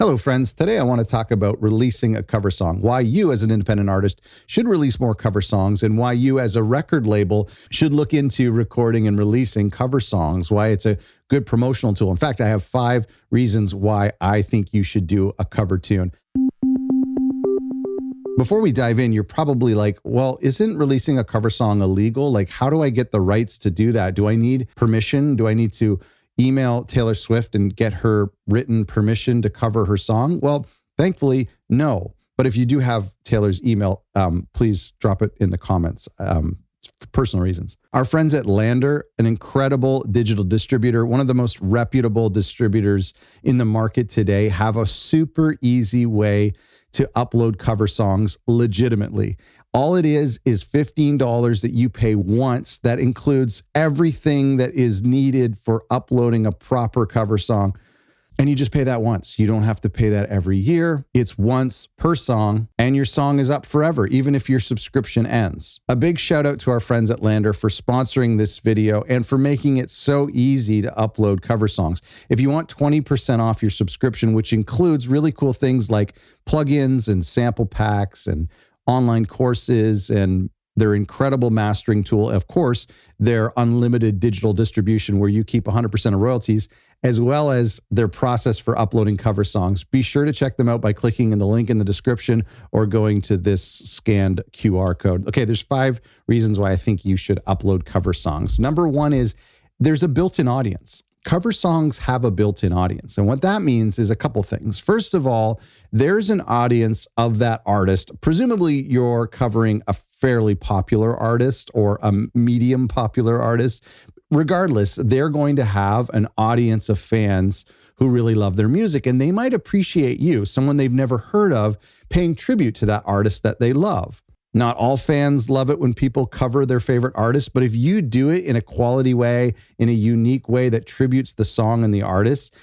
Hello, friends. Today I want to talk about releasing a cover song, why you as an independent artist should release more cover songs, and why you as a record label should look into recording and releasing cover songs, why it's a good promotional tool. In fact, I have 5 reasons why I think you should do a cover tune. Before we dive in, you're probably like, well, isn't releasing a cover song illegal? Like, how do I get the rights to do that? Do I need permission? Do I need to email Taylor Swift and get her written permission to cover her song? Well, thankfully, no. But if you do have Taylor's email, please drop it in the comments for personal reasons. Our friends at Landr, an incredible digital distributor, one of the most reputable distributors in the market today, have a super easy way to upload cover songs legitimately. All it is $15 that you pay once. That includes everything that is needed for uploading a proper cover song. And you just pay that once. You don't have to pay that every year. It's once per song, and your song is up forever, even if your subscription ends. A big shout out to our friends at Landr for sponsoring this video and for making it so easy to upload cover songs. If you want 20% off your subscription, which includes really cool things like plugins and sample packs and online courses and their incredible mastering tool, of course, their unlimited digital distribution where you keep 100% of royalties, as well as their process for uploading cover songs. Be sure to check them out by clicking in the link in the description or going to this scanned QR code. Okay, there's 5 reasons why I think you should upload cover songs. Number 1 is there's a built-in audience. Cover songs have a built-in audience. And what that means is a couple things. First of all, there's an audience of that artist. Presumably you're covering a fairly popular artist or a medium popular artist. Regardless, they're going to have an audience of fans who really love their music, and they might appreciate you, someone they've never heard of, paying tribute to that artist that they love. Not all fans love it when people cover their favorite artist, but if you do it in a quality way, in a unique way that tributes the song and the artist,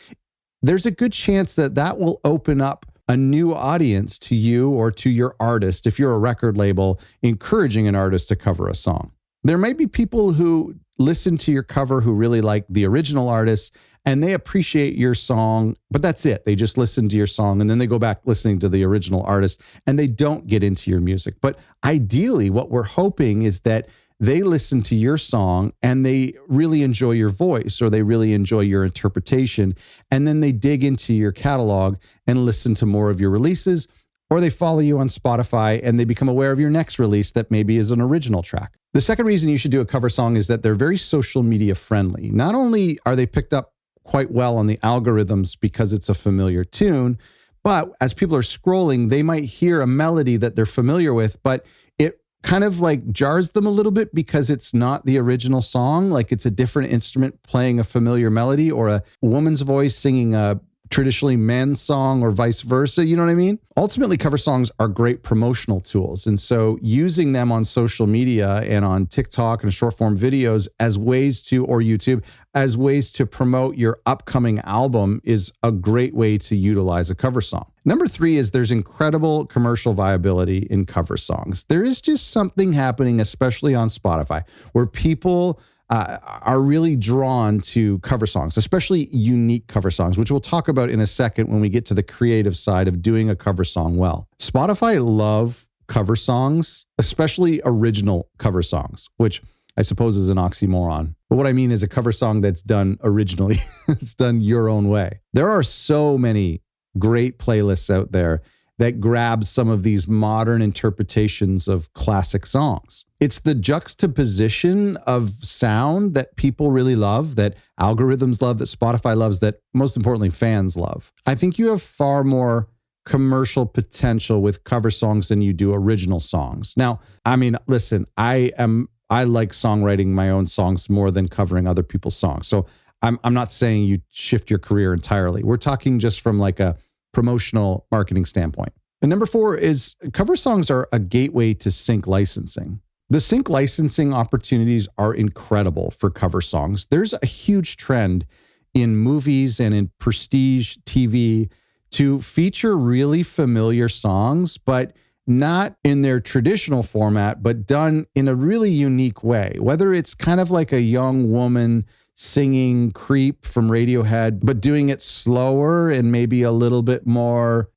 there's a good chance that that will open up a new audience to you or to your artist if you're a record label encouraging an artist to cover a song. There might be people who listen to your cover who really like the original artist and they appreciate your song, but that's it. They just listen to your song and then they go back listening to the original artist and they don't get into your music. But ideally, what we're hoping is that they listen to your song and they really enjoy your voice or they really enjoy your interpretation. And then they dig into your catalog and listen to more of your releases, or they follow you on Spotify and they become aware of your next release that maybe is an original track. The second reason you should do a cover song is that they're very social media friendly. Not only are they picked up quite well on the algorithms because it's a familiar tune, but as people are scrolling, they might hear a melody that they're familiar with, but it kind of like jars them a little bit because it's not the original song. Like it's a different instrument playing a familiar melody or a woman's voice singing a traditionally men's song or vice versa. You know what I mean? Ultimately, cover songs are great promotional tools. And so using them on social media and on TikTok and short form videos as ways to, or YouTube, as ways to promote your upcoming album is a great way to utilize a cover song. Number 3 is there's incredible commercial viability in cover songs. There is just something happening, especially on Spotify, where people are really drawn to cover songs, especially unique cover songs, which we'll talk about in a second when we get to the creative side of doing a cover song well. Spotify love cover songs, especially original cover songs, which I suppose is an oxymoron. But what I mean is a cover song that's done originally. It's done your own way. There are so many great playlists out there that grabs some of these modern interpretations of classic songs. It's the juxtaposition of sound that people really love, that algorithms love, that Spotify loves, that most importantly, fans love. I think you have far more commercial potential with cover songs than you do original songs. Now, I mean, listen, I like songwriting my own songs more than covering other people's songs. So I'm not saying you shift your career entirely. We're talking just from like a promotional marketing standpoint. And number 4 is cover songs are a gateway to sync licensing. The sync licensing opportunities are incredible for cover songs. There's a huge trend in movies and in prestige TV to feature really familiar songs, but not in their traditional format, but done in a really unique way. Whether it's kind of like a young woman singing Creep from Radiohead, but doing it slower and maybe a little bit more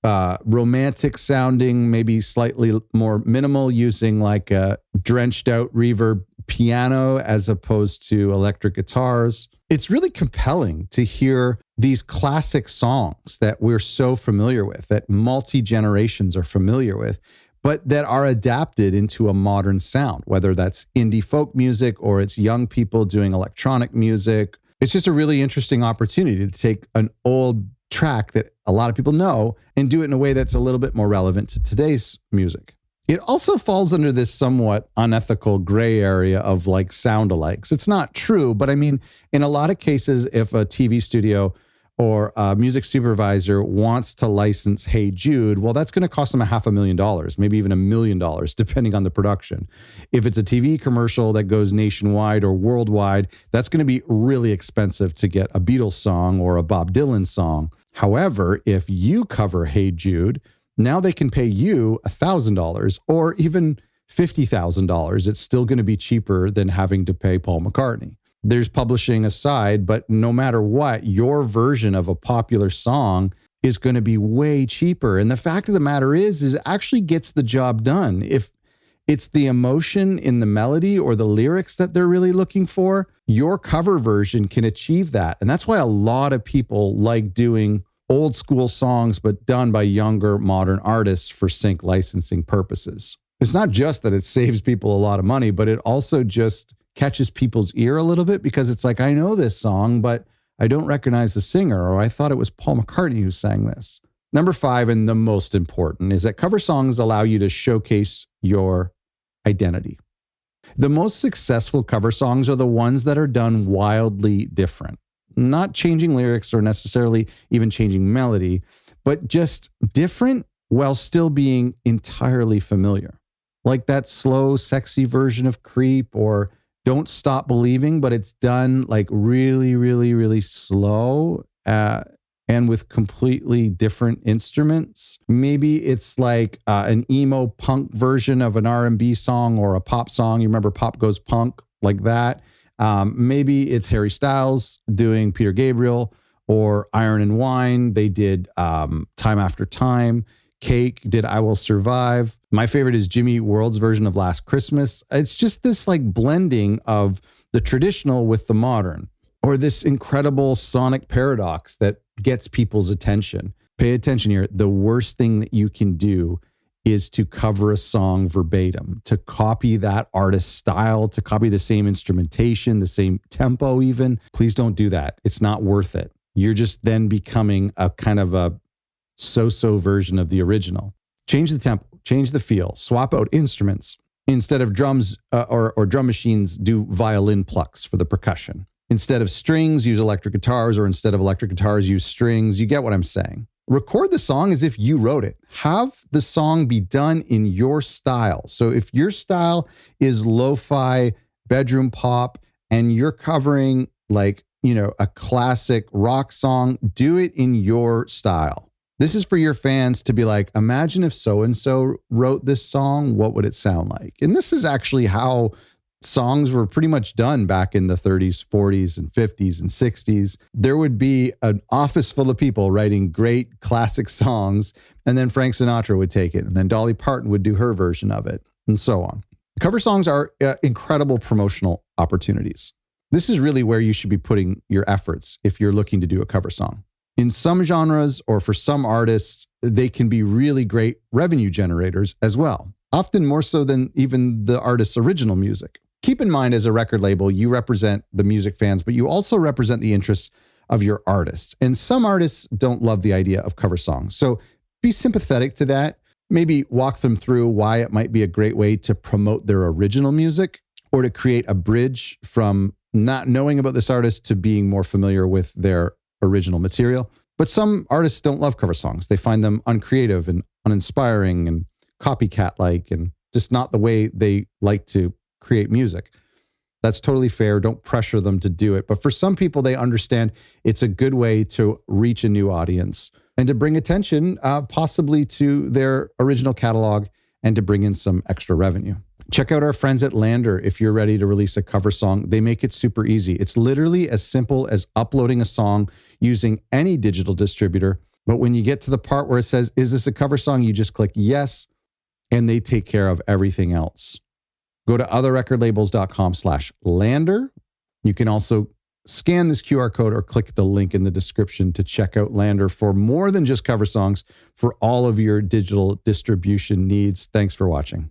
romantic sounding, maybe slightly more minimal, using like a drenched out reverb piano as opposed to electric guitars. It's really compelling to hear these classic songs that we're so familiar with, that multi-generations are familiar with, but that are adapted into a modern sound, whether that's indie folk music or it's young people doing electronic music. It's just a really interesting opportunity to take an old track that a lot of people know and do it in a way that's a little bit more relevant to today's music. It also falls under this somewhat unethical gray area of like sound alikes. It's not true, but I mean, in a lot of cases, if a TV studio or a music supervisor wants to license Hey Jude, well, that's going to cost them $500,000, maybe even $1 million, depending on the production. If it's a TV commercial that goes nationwide or worldwide, that's going to be really expensive to get a Beatles song or a Bob Dylan song. However, if you cover Hey Jude, now they can pay you $1,000 or even $50,000. It's still going to be cheaper than having to pay Paul McCartney. There's publishing aside, but no matter what, your version of a popular song is going to be way cheaper. And the fact of the matter is it actually gets the job done. If it's the emotion in the melody or the lyrics that they're really looking for, your cover version can achieve that. And that's why a lot of people like doing old school songs, but done by younger modern artists for sync licensing purposes. It's not just that it saves people a lot of money, but it also just catches people's ear a little bit, because it's like, I know this song, but I don't recognize the singer, or I thought it was Paul McCartney who sang this. Number 5, and the most important, is that cover songs allow you to showcase your identity. The most successful cover songs are the ones that are done wildly different, not changing lyrics or necessarily even changing melody, but just different while still being entirely familiar. Like that slow, sexy version of Creep or Don't Stop Believing, but it's done like really, really, really slow and with completely different instruments. Maybe it's like an emo punk version of an R&B song or a pop song. You remember Pop Goes Punk, like that. Maybe it's Harry Styles doing Peter Gabriel, or Iron and Wine. They did Time After Time. Cake did I Will Survive. My favorite is Jimmy Eat World's version of Last Christmas. It's just this like blending of the traditional with the modern, or this incredible sonic paradox that gets people's attention. Pay attention here. The worst thing that you can do is to cover a song verbatim, to copy that artist's style, to copy the same instrumentation, the same tempo even. Please don't do that. It's not worth it. You're just then becoming a kind of a so-so version of the original. Change the tempo, change the feel, swap out instruments. Instead of drums or drum machines, do violin plucks for the percussion. Instead of strings, use electric guitars, or instead of electric guitars, use strings. You get what I'm saying. Record the song as if you wrote it. Have the song be done in your style. So if your style is lo-fi bedroom pop and you're covering like, a classic rock song, do it in your style. This is for your fans to be like, imagine if so-and-so wrote this song, what would it sound like? And this is actually how songs were pretty much done back in the 30s, 40s, and 50s and 60s. There would be an office full of people writing great classic songs, and then Frank Sinatra would take it, and then Dolly Parton would do her version of it, and so on. Cover songs are incredible promotional opportunities. This is really where you should be putting your efforts if you're looking to do a cover song. In some genres, or for some artists, they can be really great revenue generators as well, often more so than even the artist's original music. Keep in mind, as a record label, you represent the music fans, but you also represent the interests of your artists. And some artists don't love the idea of cover songs. So be sympathetic to that. Maybe walk them through why it might be a great way to promote their original music, or to create a bridge from not knowing about this artist to being more familiar with their original material. But some artists don't love cover songs. They find them uncreative and uninspiring and copycat-like, and just not the way they like to create music. That's totally fair. Don't pressure them to do it. But for some people, they understand it's a good way to reach a new audience and to bring attention possibly to their original catalog, and to bring in some extra revenue. Check out our friends at Landr if you're ready to release a cover song. They make it super easy. It's literally as simple as uploading a song using any digital distributor. But when you get to the part where it says, is this a cover song? You just click yes, and they take care of everything else. Go to otherrecordlabels.com/Landr. You can also scan this QR code or click the link in the description to check out Landr for more than just cover songs, for all of your digital distribution needs. Thanks for watching.